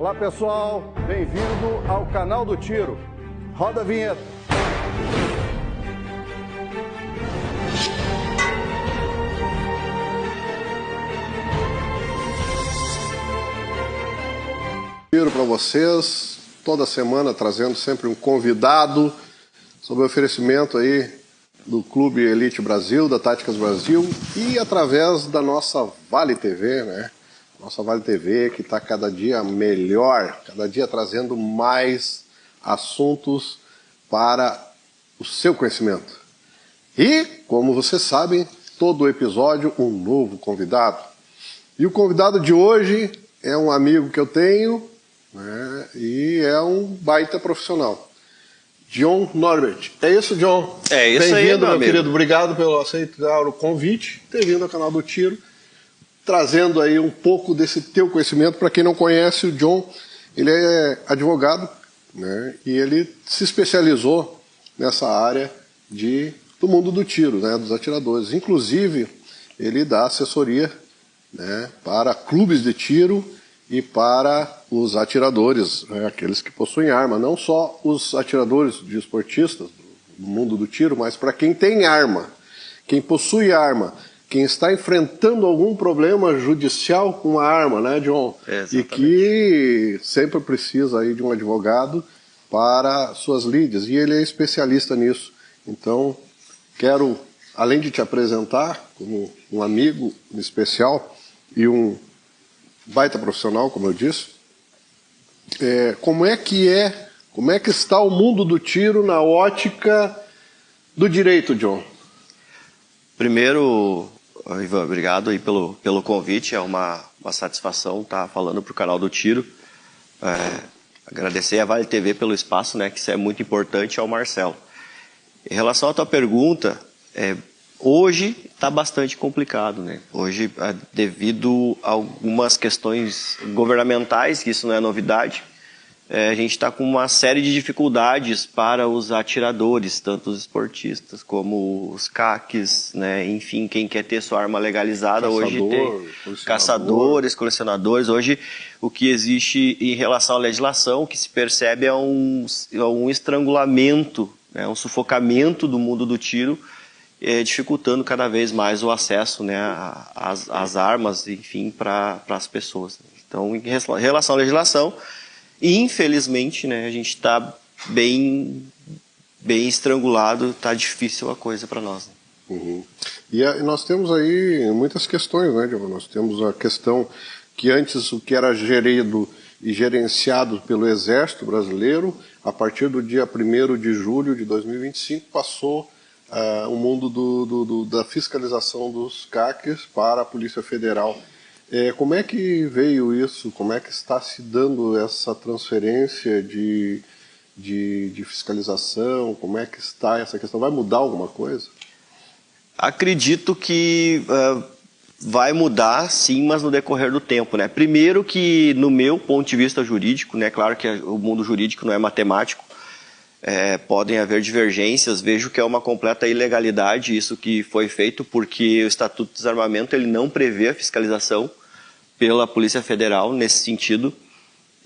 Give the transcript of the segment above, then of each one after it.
Olá pessoal, bem-vindo ao canal do Tiro. Roda a vinheta. Tiro para vocês, toda semana trazendo sempre um convidado sobre o oferecimento aí do Clube Elite Brasil, da Táticas Brasil e através da nossa Vale TV, né? Nossa Vale TV que está cada dia melhor, cada dia trazendo mais assuntos para o seu conhecimento. E, como vocês sabem, todo episódio um novo convidado. E o convidado de hoje é um amigo que eu tenho, né? E é um baita profissional. John Norbert. É isso, John? É isso aí, bem-vindo, meu amigo. querido. Obrigado pelo aceitar o convite, ter vindo ao canal do Tiro, trazendo aí um pouco desse teu conhecimento. Para quem não conhece, o John, ele é advogado, né? E ele se especializou nessa área do mundo do tiro, né? Dos atiradores. Inclusive, ele dá assessoria, né? Para clubes de tiro e para os atiradores, né, aqueles que possuem arma, não só os atiradores de esportistas do mundo do tiro, mas para quem tem arma, quem possui arma, quem está enfrentando algum problema judicial com a arma, né, John? Exatamente. E que sempre precisa aí de um advogado para suas lides, e ele é especialista nisso. Então, quero, além de te apresentar como um amigo especial e um baita profissional, como eu disse, como é que está o mundo do tiro na ótica do direito, John? Primeiro, Ivan, obrigado aí pelo convite, é uma satisfação estar falando para o canal do Tiro. Agradecer a Vale TV pelo espaço, né, que isso é muito importante, ao Marcelo. Em relação à tua pergunta, hoje está bastante complicado, né? Hoje, devido a algumas questões governamentais, que isso não é novidade, a gente está com uma série de dificuldades para os atiradores, tanto os esportistas como os CACs, né? Enfim, quem quer ter sua arma legalizada. Hoje tem caçadores, colecionadores. Hoje, o que existe em relação à legislação, o que se percebe é um estrangulamento, né? Um sufocamento do mundo do tiro, dificultando cada vez mais o acesso, né, às armas, enfim, para as pessoas. Então, em relação à legislação, infelizmente, né, a gente está bem estrangulado, está difícil a coisa para nós. Né? Uhum. E nós temos aí muitas questões, né, Diogo? Nós temos a questão que antes o que era gerido e gerenciado pelo Exército Brasileiro, a partir do dia 1º de julho de 2025, passou o mundo da fiscalização dos CACs para a Polícia Federal. Como é que veio isso? Como é que está se dando essa transferência de fiscalização? Como é que está essa questão? Vai mudar alguma coisa? Acredito que vai mudar, sim, mas no decorrer do tempo, né? Primeiro que, no meu ponto de vista jurídico, né, claro que o mundo jurídico não é matemático, podem haver divergências, vejo que é uma completa ilegalidade isso que foi feito, porque o Estatuto do Desarmamento ele não prevê a fiscalização pela Polícia Federal nesse sentido,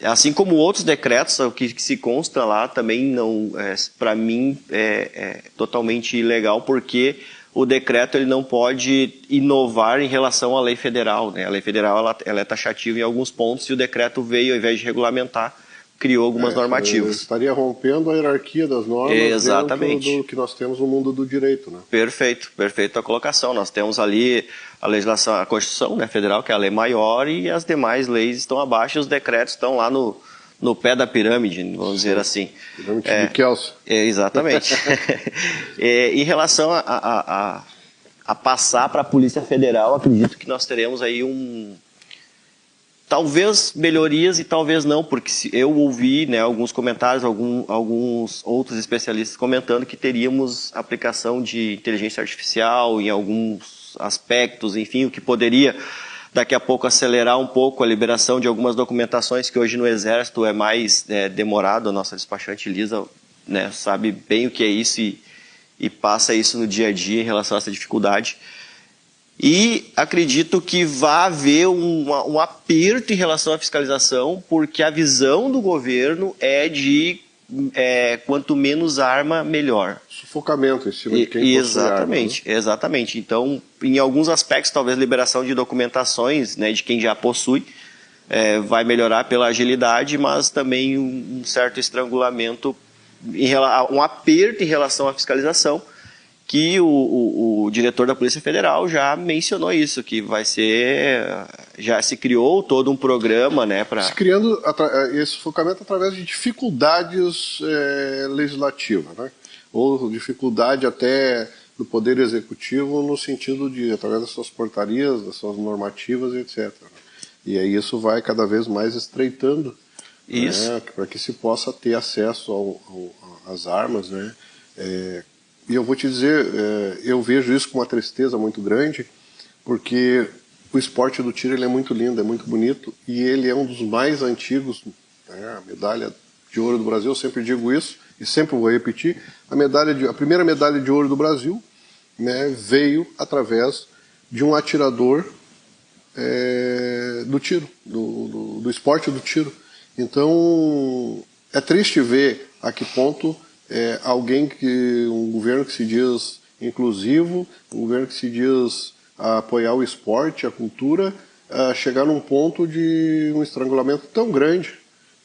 assim como outros decretos, o que se consta lá também não, para mim é totalmente ilegal, porque o decreto ele não pode inovar em relação à lei federal, né? A lei federal ela é taxativa em alguns pontos e o decreto veio, ao invés de regulamentar, criou algumas normativas. Estaria rompendo a hierarquia das normas. Exatamente. Dentro do que nós temos no mundo do direito, né? Perfeito, perfeita a colocação. Nós temos ali a legislação, a Constituição, né, federal, que é a lei maior, e as demais leis estão abaixo, e os decretos estão lá no pé da pirâmide, vamos dizer assim. Pirâmide de Kelso. Exatamente. Em relação a passar para a Polícia Federal, acredito que nós teremos aí talvez melhorias e talvez não, porque eu ouvi, né, alguns comentários, alguns outros especialistas comentando que teríamos aplicação de inteligência artificial em alguns aspectos, enfim, o que poderia daqui a pouco acelerar um pouco a liberação de algumas documentações que hoje no Exército é mais demorado. A nossa despachante Lisa, né, sabe bem o que é isso e passa isso no dia a dia em relação a essa dificuldade. E acredito que vai haver um aperto em relação à fiscalização, porque a visão do governo é de quanto menos arma, melhor. Sufocamento em cima de quem possui arma, né? Exatamente. Então, em alguns aspectos, talvez liberação de documentações, né, de quem já possui, vai melhorar pela agilidade, mas também um certo estrangulamento, um aperto em relação à fiscalização, que o diretor da Polícia Federal já mencionou isso, que vai ser, já se criou todo um programa, né, para... Se criando esse focamento através de dificuldades legislativas, né, ou dificuldade até do Poder Executivo no sentido de, através das suas portarias, das suas normativas, etc. E aí isso vai cada vez mais estreitando, né, para que se possa ter acesso às armas, né. E eu vou te dizer, eu vejo isso com uma tristeza muito grande, porque o esporte do tiro ele é muito lindo, é muito bonito, e ele é um dos mais antigos, né, a medalha de ouro do Brasil, eu sempre digo isso, e sempre vou repetir, a primeira medalha de ouro do Brasil, né, veio através de um atirador do tiro, do esporte do tiro. Então, é triste ver a que ponto um governo que se diz inclusivo, um governo que se diz apoiar o esporte, a cultura, chegar num ponto de um estrangulamento tão grande,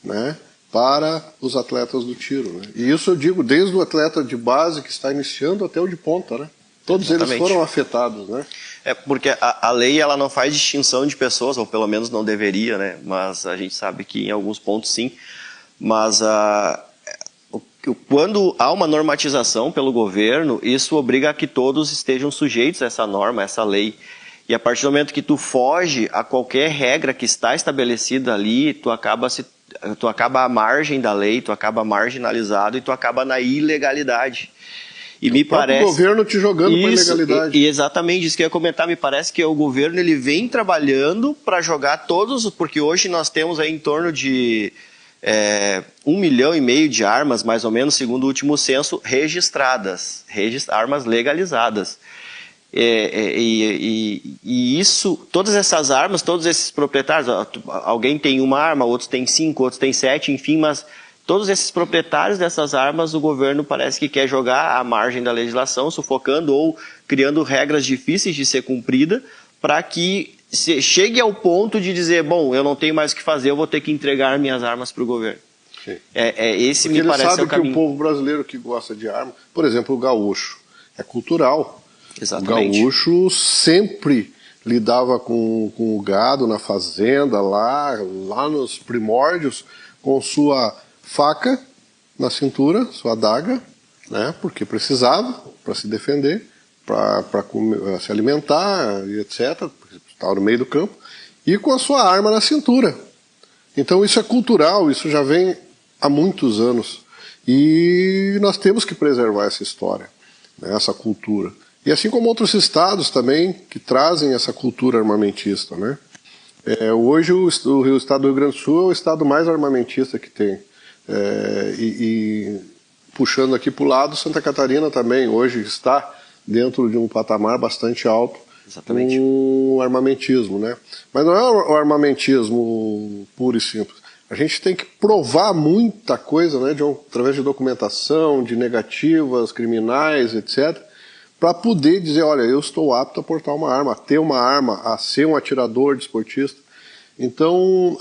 né, para os atletas do tiro, né? E isso eu digo desde o atleta de base que está iniciando até o de ponta, né? Todos eles foram afetados, né? Porque a lei ela não faz distinção de pessoas, ou pelo menos não deveria, né? Mas a gente sabe que em alguns pontos sim. Mas quando há uma normatização pelo governo, isso obriga a que todos estejam sujeitos a essa norma, a essa lei. E a partir do momento que tu foge a qualquer regra que está estabelecida ali, tu acaba à margem da lei, tu acaba marginalizado e tu acaba na ilegalidade. E me parece... O governo te jogando para a ilegalidade. E exatamente isso que eu ia comentar, me parece que o governo ele vem trabalhando para jogar todos, porque hoje nós temos aí em torno de 1,5 milhão de armas, mais ou menos, segundo o último censo, registradas, armas legalizadas. E isso, todas essas armas, todos esses proprietários, alguém tem uma arma, outros têm 5, outros têm 7, enfim, mas todos esses proprietários dessas armas, o governo parece que quer jogar à margem da legislação, sufocando ou criando regras difíceis de ser cumprida, para que chegue ao ponto de dizer, bom, eu não tenho mais o que fazer, eu vou ter que entregar minhas armas para o governo. Sim. Esse me parece o caminho. Porque ele sabe que o povo brasileiro que gosta de arma, por exemplo, o gaúcho, é cultural. Exatamente. O gaúcho sempre lidava com o gado na fazenda, lá nos primórdios, com sua faca na cintura, sua adaga, né, porque precisava, para se defender, para se alimentar, etc., porque estava no meio do campo, e com a sua arma na cintura. Então isso é cultural, isso já vem há muitos anos. E nós temos que preservar essa história, né, essa cultura. E assim como outros estados também que trazem essa cultura armamentista, né? Hoje o estado do Rio Grande do Sul é o estado mais armamentista que tem. Puxando aqui para o lado, Santa Catarina também hoje está dentro de um patamar bastante alto. Exatamente. Com o armamentismo, né? Mas não é o armamentismo puro e simples. A gente tem que provar muita coisa, né, através de documentação, de negativas criminais, etc., para poder dizer, olha, eu estou apto a portar uma arma, a ter uma arma, a ser um atirador desportista. Então,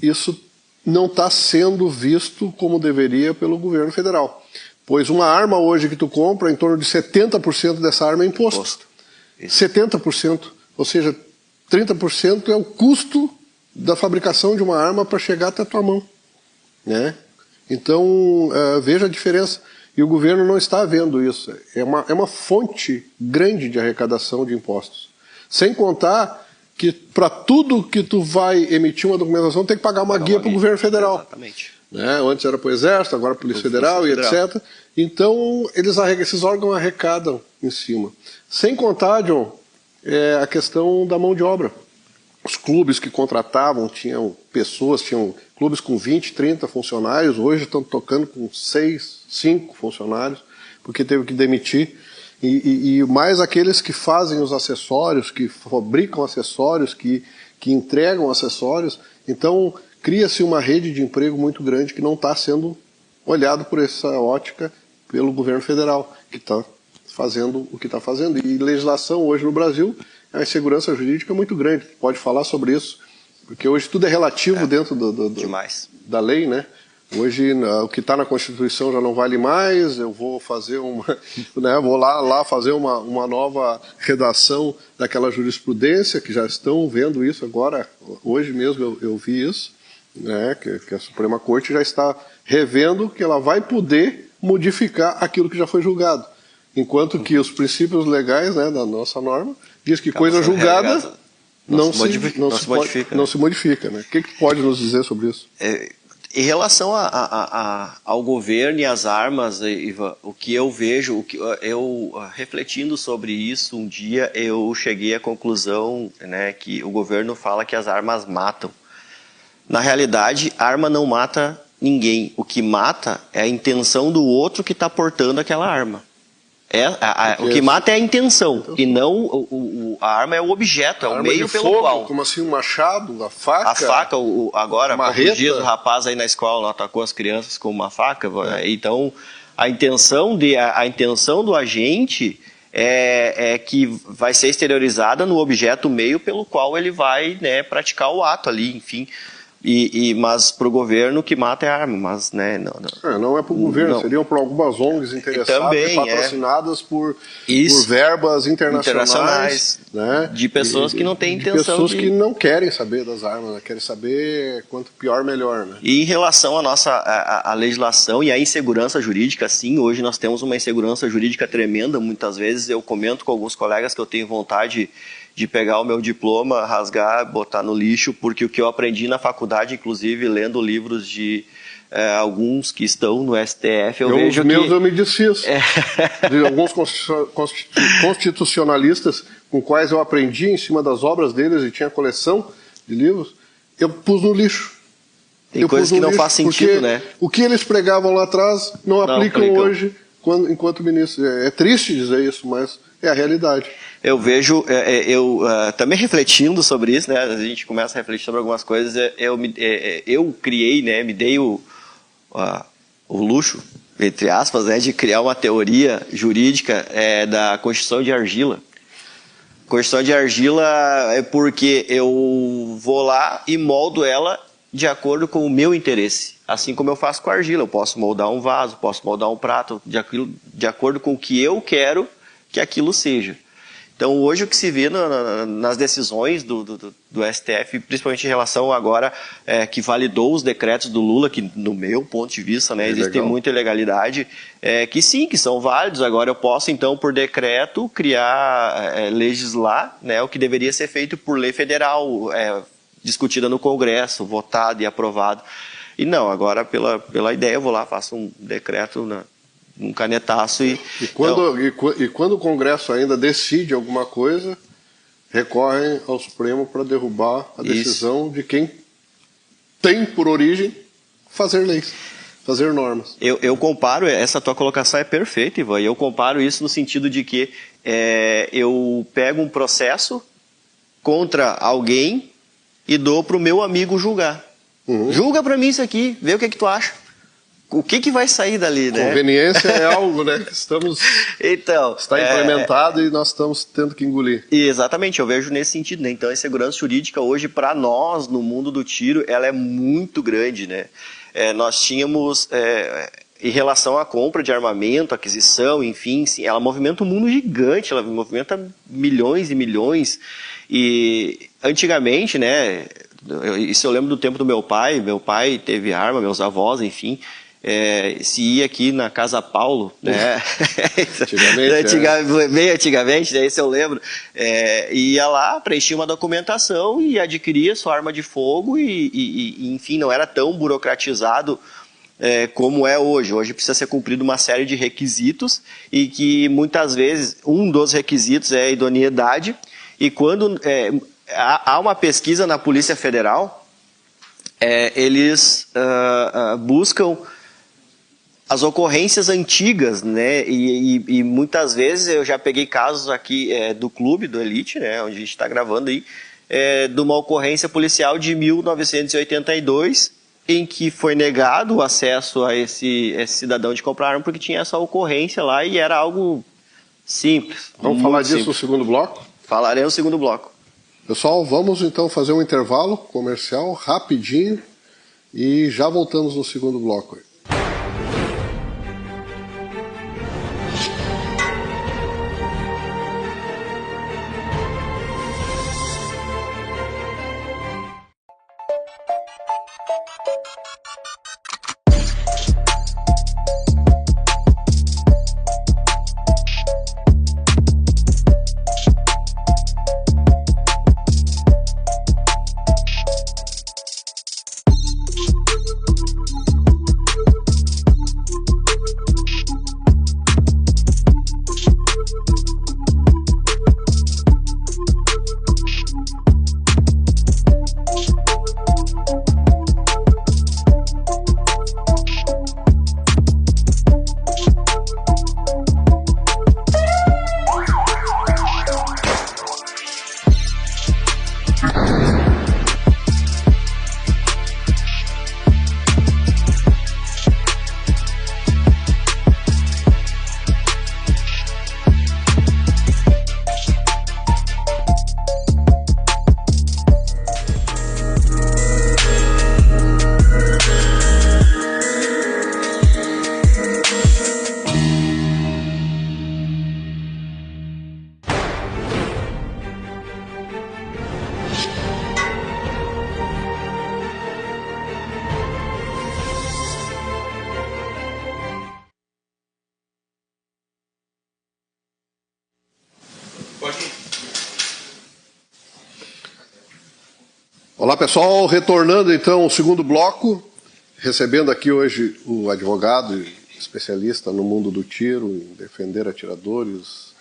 isso não está sendo visto como deveria pelo governo federal. Pois uma arma hoje que tu compra, em torno de 70% dessa arma é imposto. 70%. Ou seja, 30% é o custo da fabricação de uma arma para chegar até a tua mão, né? Então, veja a diferença. E o governo não está vendo isso. É uma fonte grande de arrecadação de impostos. Sem contar que para tudo que tu vai emitir uma documentação tem que pagar uma guia para o governo federal. Exatamente. Né? Antes era para o Exército, agora para a Polícia Federal e etc. Então, esses órgãos arrecadam em cima. Sem contar, John, a questão da mão de obra. Os clubes que contratavam tinham clubes com 20, 30 funcionários, hoje estão tocando com 6, 5 funcionários, porque teve que demitir. e mais aqueles que fazem os acessórios, que fabricam acessórios, que entregam acessórios. Então, cria-se uma rede de emprego muito grande que não está sendo olhado por essa ótica pelo governo federal, que está fazendo o que está fazendo. E legislação hoje no Brasil, a insegurança jurídica é muito grande. Pode falar sobre isso, porque hoje tudo é relativo dentro da lei, né? Hoje o que está na Constituição já não vale mais. Eu vou fazer vou lá fazer uma nova redação daquela jurisprudência, que já estão vendo isso agora. Hoje mesmo eu vi isso, né? Que a Suprema Corte já está revendo que ela vai poder modificar aquilo que já foi julgado, enquanto que os princípios legais, né, da nossa norma diz que coisa julgada não se modifica, né? O que pode nos dizer sobre isso? Em relação ao governo e às armas, Ivan, o que eu vejo, refletindo sobre isso, um dia eu cheguei à conclusão, né, que o governo fala que as armas matam. Na realidade, a arma não mata ninguém. O que mata é a intenção do outro que está portando aquela arma. O que mata é a intenção, e não a arma é o objeto, é o meio pelo fogo, qual. Como assim, um machado, a faca? A faca, agora, há poucos dias, o rapaz aí na escola atacou as crianças com uma faca. Então, a intenção do agente é que vai ser exteriorizada no objeto, meio pelo qual ele vai, né, praticar o ato ali, enfim. Mas para o governo o que mata é a arma, mas né, não é para o governo, seriam por algumas ONGs interessadas, também, patrocinadas por verbas internacionais, né? De pessoas que não têm intenção. De pessoas que não querem saber das armas, né? Querem saber quanto pior, melhor. Né? E em relação à a legislação e à insegurança jurídica, sim, hoje nós temos uma insegurança jurídica tremenda. Muitas vezes eu comento com alguns colegas que eu tenho vontade de pegar o meu diploma, rasgar, botar no lixo, porque o que eu aprendi na faculdade, inclusive lendo livros de alguns que estão no STF, eu vejo que... Eu me desfiz de alguns constitucionalistas com quais eu aprendi em cima das obras deles e tinha coleção de livros, eu pus no lixo. Tem coisas que não faz sentido, né? O que eles pregavam lá atrás não aplicam hoje enquanto ministro. É triste dizer isso, mas é a realidade. Eu vejo, também refletindo sobre isso, né? A gente começa a refletir sobre algumas coisas. Eu criei, né? Me dei o luxo, entre aspas, né? De criar uma teoria jurídica da Constituição de Argila. Constituição de Argila é porque eu vou lá e moldo ela de acordo com o meu interesse. Assim como eu faço com a argila. Eu posso moldar um vaso, posso moldar um prato, de acordo com o que eu quero que aquilo seja. Então, hoje o que se vê nas decisões do STF, principalmente em relação agora que validou os decretos do Lula, que no meu ponto de vista, né, existe muita ilegalidade, que sim, que são válidos. Agora eu posso, então, por decreto, legislar, né, o que deveria ser feito por lei federal, discutida no Congresso, votado e aprovado. E não, agora pela ideia eu vou lá, faço um decreto um canetaço e quando o Congresso ainda decide alguma coisa, recorrem ao Supremo para derrubar a decisão de quem tem por origem fazer leis, fazer normas. Eu comparo, essa tua colocação é perfeita, Ivan, e eu comparo isso no sentido de que eu pego um processo contra alguém e dou para o meu amigo julgar. Julga para mim isso aqui, vê o que tu acha. O que vai sair dali, né? Conveniência é algo, né? Que está implementado e nós estamos tendo que engolir. Exatamente, eu vejo nesse sentido, né? Então a insegurança jurídica hoje, para nós, no mundo do tiro, ela é muito grande, né? Nós tínhamos, em relação à compra de armamento, aquisição, enfim, sim, ela movimenta um mundo gigante, ela movimenta milhões e milhões. E antigamente, né? Isso eu lembro do tempo do meu pai teve arma, meus avós, enfim... se ia aqui na Casa Paulo, né? Bem antigamente, né? Isso eu lembro. Ia lá, preenchia uma documentação e adquiria sua arma de fogo e enfim, não era tão burocratizado como é hoje. Hoje precisa ser cumprido uma série de requisitos e que muitas vezes um dos requisitos é a idoneidade e quando há uma pesquisa na Polícia Federal, eles buscam as ocorrências antigas, né, e muitas vezes eu já peguei casos aqui do clube, do Elite, né, onde a gente está gravando aí, de uma ocorrência policial de 1982, em que foi negado o acesso a esse cidadão de comprar arma porque tinha essa ocorrência lá e era algo simples. Vamos falar disso no segundo bloco? Falarei no segundo bloco. Pessoal, vamos então fazer um intervalo comercial rapidinho e já voltamos no segundo bloco. Olá pessoal, retornando então ao segundo bloco, recebendo aqui hoje o advogado e especialista no mundo do tiro, em defender atiradores,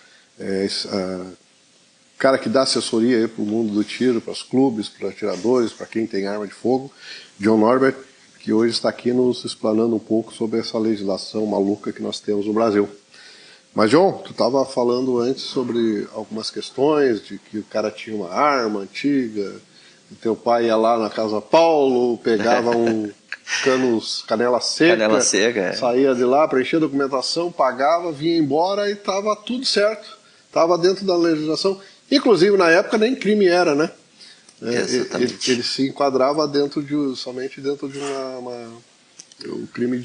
cara que dá assessoria para o mundo do tiro, para os clubes, para os atiradores, para quem tem arma de fogo, John Norbert, que hoje está aqui nos explanando um pouco sobre essa legislação maluca que nós temos no Brasil. Mas John, tu estava falando antes sobre algumas questões, de que o cara tinha uma arma antiga, teu pai ia lá na Casa Paulo, pegava um canela seca, saía de lá, preenchia a documentação, pagava, vinha embora e estava tudo certo. Estava dentro da legislação. Inclusive, na época, nem crime era, né? Ele se enquadrava somente dentro de o crime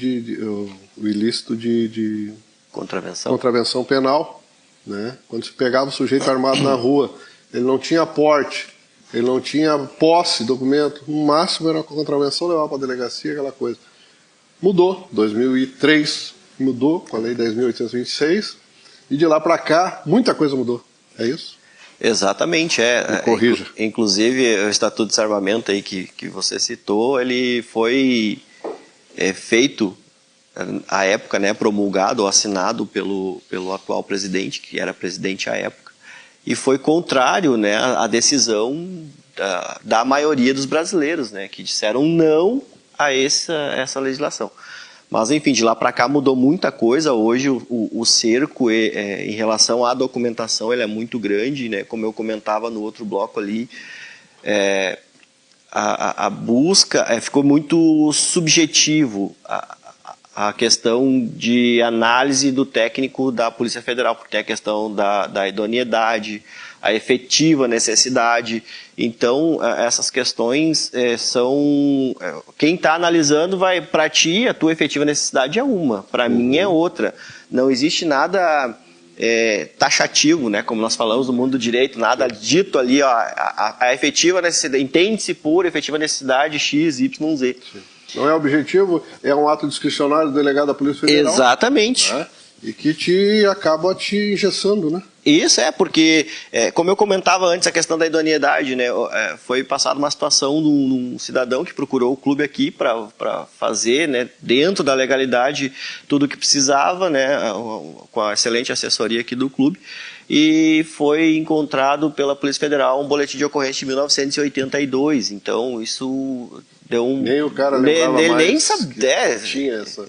o ilícito de contravenção penal. Né? Quando se pegava o sujeito armado na rua, ele não tinha porte, ele não tinha posse, documento, no máximo era uma contravenção, levava para a delegacia, aquela coisa. Mudou, 2003 mudou, com a lei 10.826, e de lá para cá, muita coisa mudou, é isso? Exatamente, Me corrija. Inclusive, o Estatuto de Desarmamento aí que você citou, ele foi feito, à época, né, promulgado ou assinado pelo atual presidente, que era presidente à época, e foi contrário, né, à decisão da maioria dos brasileiros, né, que disseram não a essa legislação. Mas, enfim, de lá para cá mudou muita coisa. Hoje o cerco em relação à documentação ele é muito grande, né, como eu comentava no outro bloco ali, a busca ficou muito subjetivo, a questão de análise do técnico da Polícia Federal, porque tem a questão da idoneidade, a efetiva necessidade. Então, essas questões são... Quem está analisando vai... Para ti, a tua efetiva necessidade é uma, para mim é outra. Não existe nada taxativo, né? Como nós falamos no mundo do direito, nada dito ali, ó, a efetiva necessidade, entende-se por efetiva necessidade X, Y, Z. Sim. Não é objetivo, é um ato discricionário do delegado da Polícia Federal. Exatamente. Né? E que acaba te engessando, né? Isso porque, como eu comentava antes, a questão da idoneidade, né? Foi passada uma situação de um cidadão que procurou o clube aqui para fazer, né, dentro da legalidade, tudo o que precisava, né, com a excelente assessoria aqui do clube, e foi encontrado pela Polícia Federal um boletim de ocorrência de 1982. Então, isso deu um... Nem o cara lembrava ele mais nem sabia. tinha essa...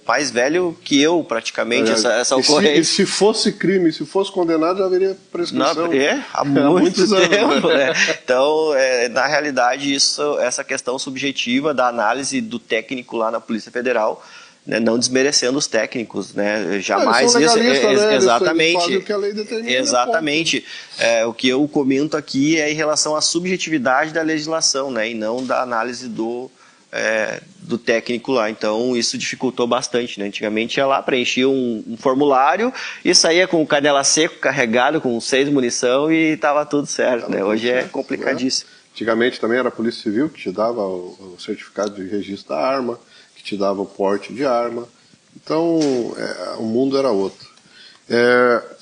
Mais velho que eu, praticamente, essa E ocorrência. se fosse crime, se fosse condenado, já haveria prescrição. Há muitos anos. Né? Então, na realidade, essa questão subjetiva da análise do técnico lá na Polícia Federal, né, não desmerecendo os técnicos, né? Jamais eles são legalistas, né? Exatamente. Eles fazem o que a lei determina. Exatamente. O que eu comento aqui é em relação à subjetividade da legislação, né, e não da análise do técnico lá. Então, isso dificultou bastante, né? Antigamente ia lá, preenchia um formulário e saía com o canela seco carregado com 6 munição e estava tudo certo, né? Hoje é complicadíssimo. Antigamente também era a Polícia Civil que te dava o certificado de registro da arma, que te dava o porte de arma. Então, o mundo era outro.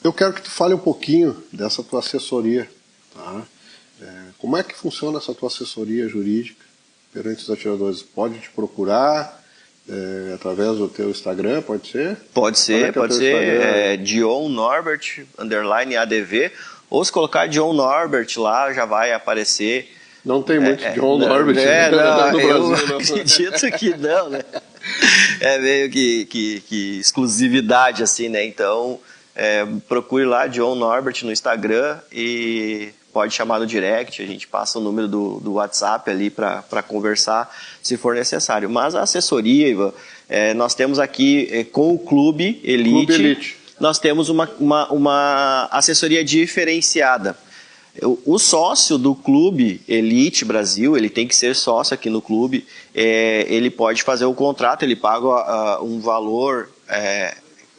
Eu quero que tu fale um pouquinho dessa tua assessoria. Tá? Como é que funciona essa tua assessoria jurídica perante os atiradores? Pode te procurar através do teu Instagram, pode ser? Pode ser, pode ser. Dion Norbert, _ADV, ou se colocar Dion Norbert lá, já vai aparecer. Não tem muito John Norbert no Brasil. Eu acredito que não, né? É meio que exclusividade, assim, né? Então, procure lá John Norbert no Instagram e pode chamar no direct, a gente passa o número do WhatsApp ali para conversar, se for necessário. Mas a assessoria, Ivan, nós temos aqui com o Clube Elite, nós temos uma assessoria diferenciada. O sócio do Clube Elite Brasil, ele tem que ser sócio aqui no clube, ele pode fazer o contrato, ele paga um valor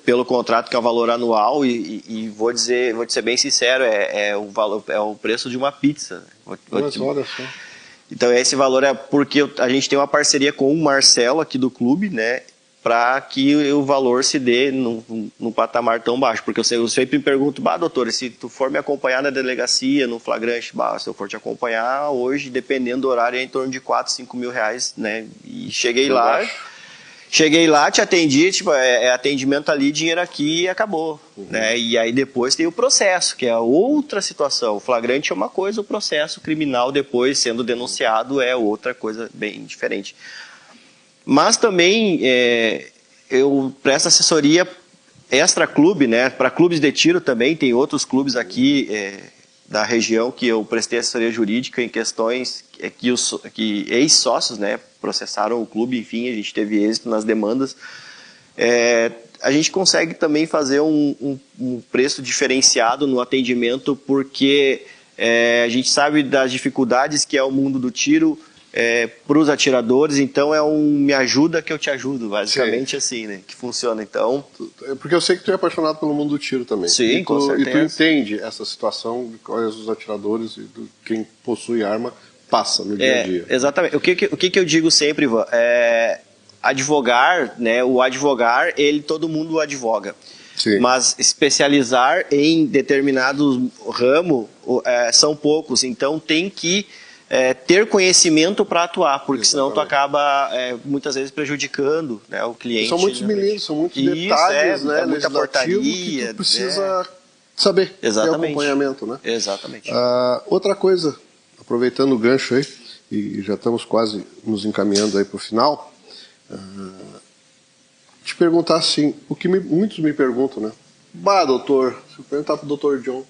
pelo contrato, que é o valor anual, e vou te ser bem sincero, o preço de uma pizza. Olha só. Então esse valor é porque a gente tem uma parceria com o Marcelo aqui do clube, né? Para que o valor se dê num patamar tão baixo. Porque eu sempre me pergunto, doutor, se tu for me acompanhar na delegacia, no flagrante, se eu for te acompanhar hoje, dependendo do horário, é em torno de 4, 5 mil reais, né? E cheguei lá, te atendi, tipo, atendimento ali, dinheiro aqui e acabou. Né? E aí depois tem o processo, que é outra situação. O flagrante é uma coisa, o processo criminal depois sendo denunciado é outra coisa bem diferente. Mas também eu presto assessoria extra-clube, né? Para clubes de tiro também, tem outros clubes aqui da região que eu prestei assessoria jurídica em questões que ex-sócios, né, processaram o clube, enfim, a gente teve êxito nas demandas. A gente consegue também fazer um preço diferenciado no atendimento porque a gente sabe das dificuldades que é o mundo do tiro, para os atiradores, então me ajuda que eu te ajudo, basicamente. Sim. Assim, né, que funciona, então... Porque eu sei que tu é apaixonado pelo mundo do tiro também. Sim, com certeza. E tu entende essa situação de quais os atiradores e quem possui arma passa no dia a dia. Exatamente. O que eu digo sempre, Ivan, advogar, né, todo mundo advoga. Sim. Mas especializar em determinados ramos são poucos, então tem que ter conhecimento para atuar, porque senão tu acaba muitas vezes prejudicando, né, o cliente. São muitos milímetros, são muitos detalhes, né, muita portaria, que tu precisa saber. Exatamente. Ter acompanhamento, né? Exatamente. Outra coisa, aproveitando o gancho aí, e já estamos quase nos encaminhando aí para o final, te perguntar assim, o que muitos me perguntam, né? Doutor, se eu perguntar para o doutor John,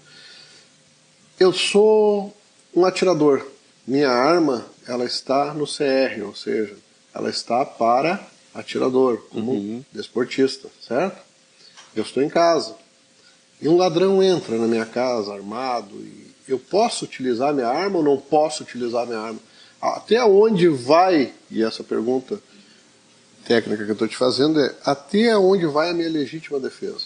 eu sou um atirador, minha arma, ela está no CR, ou seja, ela está para atirador, como desportista, certo? Eu estou em casa. E um ladrão entra na minha casa armado, e eu posso utilizar minha arma ou não posso utilizar minha arma? Até onde vai, e essa pergunta técnica que eu estou te fazendo até onde vai a minha legítima defesa?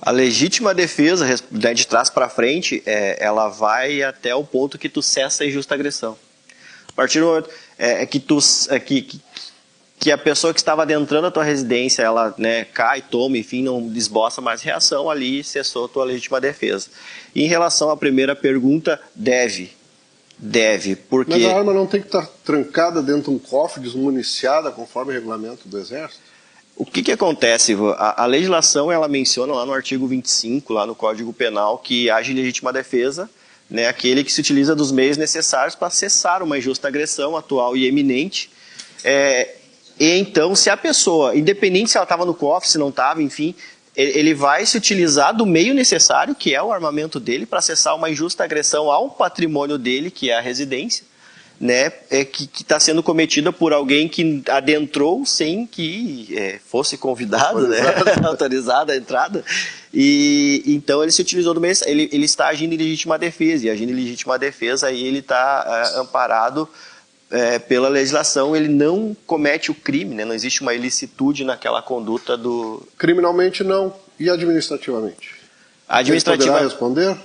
A legítima defesa, de trás para frente, ela vai até o ponto que tu cessa a injusta agressão. A partir do momento que a pessoa que estava adentrando a tua residência, ela, né, cai, toma, enfim, não esboça mais reação, ali cessou a tua legítima defesa. E em relação à primeira pergunta, deve, porque... Mas a arma não tem que estar trancada dentro de um cofre, desmuniciada, conforme o regulamento do Exército? O que acontece, Ivan? A legislação, ela menciona lá no artigo 25, lá no Código Penal, que age legítima defesa né, aquele que se utiliza dos meios necessários para cessar uma injusta agressão atual e eminente. E então, se a pessoa, independente se ela estava no cofre, se não estava, enfim, ele vai se utilizar do meio necessário, que é o armamento dele, para cessar uma injusta agressão ao patrimônio dele, que é a residência, né, que está sendo cometida por alguém que adentrou sem que fosse convidado, né, autorizada a entrada. E então ele se utilizou do meio, ele está agindo em legítima defesa, e agindo em legítima defesa aí ele está amparado pela legislação, ele não comete o crime, né? Não existe uma ilicitude naquela conduta do... Criminalmente não, e administrativamente? Administrativa... Ele poderá responder?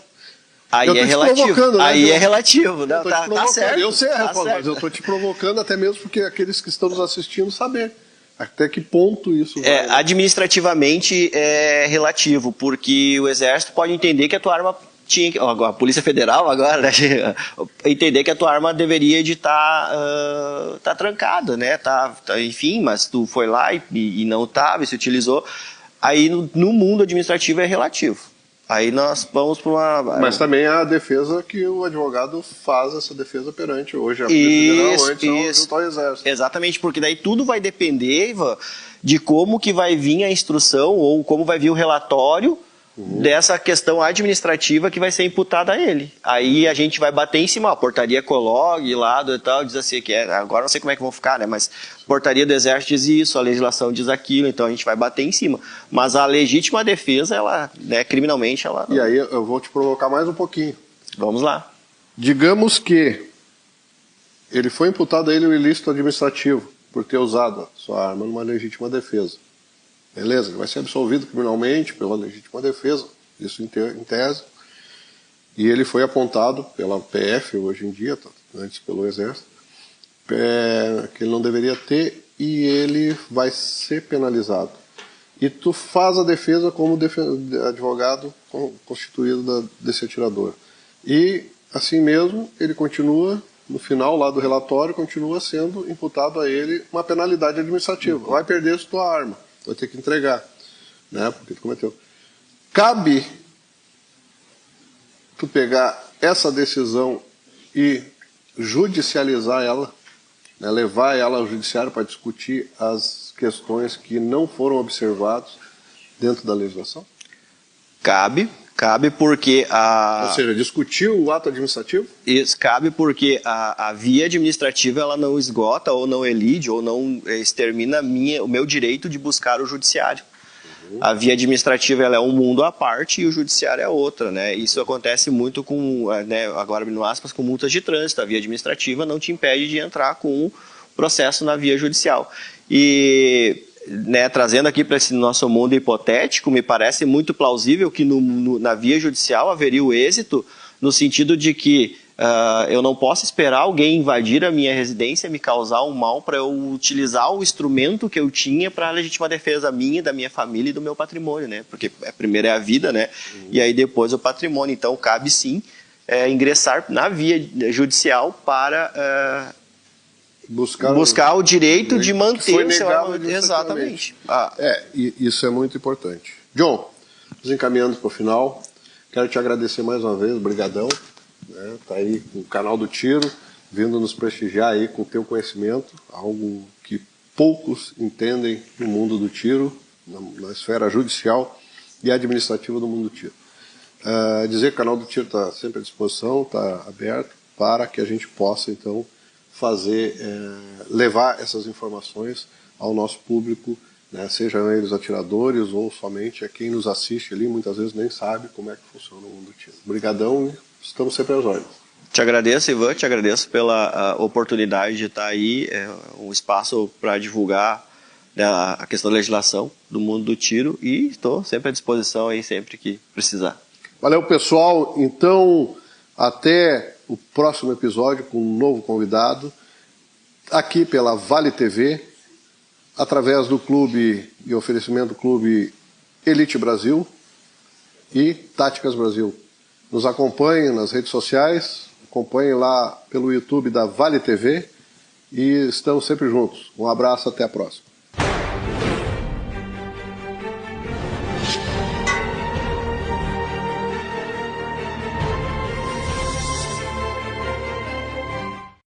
Aí é relativo, né, aí é relativo, não, tá certo. Eu sei a resposta, mas eu estou te provocando até mesmo porque aqueles que estão nos assistindo saber até que ponto isso vai... Administrativamente é relativo, porque o Exército pode entender que a tua arma tinha, a Polícia Federal agora, né, entender que a tua arma deveria de estar trancada, né, enfim, mas tu foi lá e não estava, e se utilizou. Aí no mundo administrativo é relativo. Aí nós vamos para uma... Mas também há a defesa que o advogado faz essa defesa perante hoje a Polícia Federal, antes ao Exército. Exatamente, porque daí tudo vai depender, Ivan, de como que vai vir a instrução ou como vai vir o relatório dessa questão administrativa que vai ser imputada a ele. Aí a gente vai bater em cima, a portaria Colog lá e tal, diz assim, agora não sei como é que vão ficar, né, mas a portaria do Exército diz isso, a legislação diz aquilo, então a gente vai bater em cima. Mas a legítima defesa, ela, né, criminalmente, ela... E aí eu vou te provocar mais um pouquinho. Vamos lá. Digamos que ele foi imputado a ele o ilícito administrativo por ter usado a sua arma numa legítima defesa. Beleza, ele vai ser absolvido criminalmente pela legítima defesa, isso em tese. E ele foi apontado pela PF hoje em dia, antes pelo Exército, que ele não deveria ter e ele vai ser penalizado. E tu faz a defesa como advogado constituído desse atirador. E, assim mesmo, ele continua, no final lá do relatório, continua sendo imputado a ele uma penalidade administrativa. Vai perder sua arma. Vai ter que entregar, né, porque tu cometeu. Cabe tu pegar essa decisão e judicializar ela, né, levar ela ao judiciário para discutir as questões que não foram observadas dentro da legislação? Cabe porque Ou seja, discutir o ato administrativo? Isso, cabe porque a via administrativa ela não esgota ou não elide ou não extermina o meu direito de buscar o judiciário. A via administrativa ela é um mundo à parte e o judiciário é outra, né? Isso acontece muito com, né, agora abrindo aspas, com multas de trânsito. A via administrativa não te impede de entrar com o processo na via judicial. E... né, trazendo aqui para esse nosso mundo hipotético, me parece muito plausível que na via judicial haveria o êxito no sentido de que eu não posso esperar alguém invadir a minha residência, me causar um mal para eu utilizar o instrumento que eu tinha para a legítima defesa minha, da minha família e do meu patrimônio, né? Porque primeiro é a vida, né? E aí depois o patrimônio. Então cabe sim ingressar na via judicial para... buscar o direito de manter o seu armamento. Exatamente. Isso é muito importante. John, nos encaminhando para o final, quero te agradecer mais uma vez, brigadão, né? Tá aí com o canal do Tiro, vindo nos prestigiar aí com o teu conhecimento, algo que poucos entendem no mundo do tiro, na esfera judicial e administrativa do mundo do tiro. Dizer que o canal do Tiro está sempre à disposição, está aberto para que a gente possa, então, levar essas informações ao nosso público, né, sejam eles atiradores ou somente a quem nos assiste ali, muitas vezes nem sabe como é que funciona o mundo do tiro. Obrigadão e estamos sempre às ordens. Te agradeço, Ivan, te agradeço pela oportunidade de estar aí, um espaço para divulgar, né, a questão da legislação do mundo do tiro e estou sempre à disposição aí, sempre que precisar. Valeu, pessoal. Então, até o próximo episódio com um novo convidado, aqui pela Vale TV, através do clube e oferecimento do clube Elite Brasil e Táticas Brasil. Nos acompanhem nas redes sociais, acompanhem lá pelo YouTube da Vale TV e estamos sempre juntos. Um abraço, até a próxima.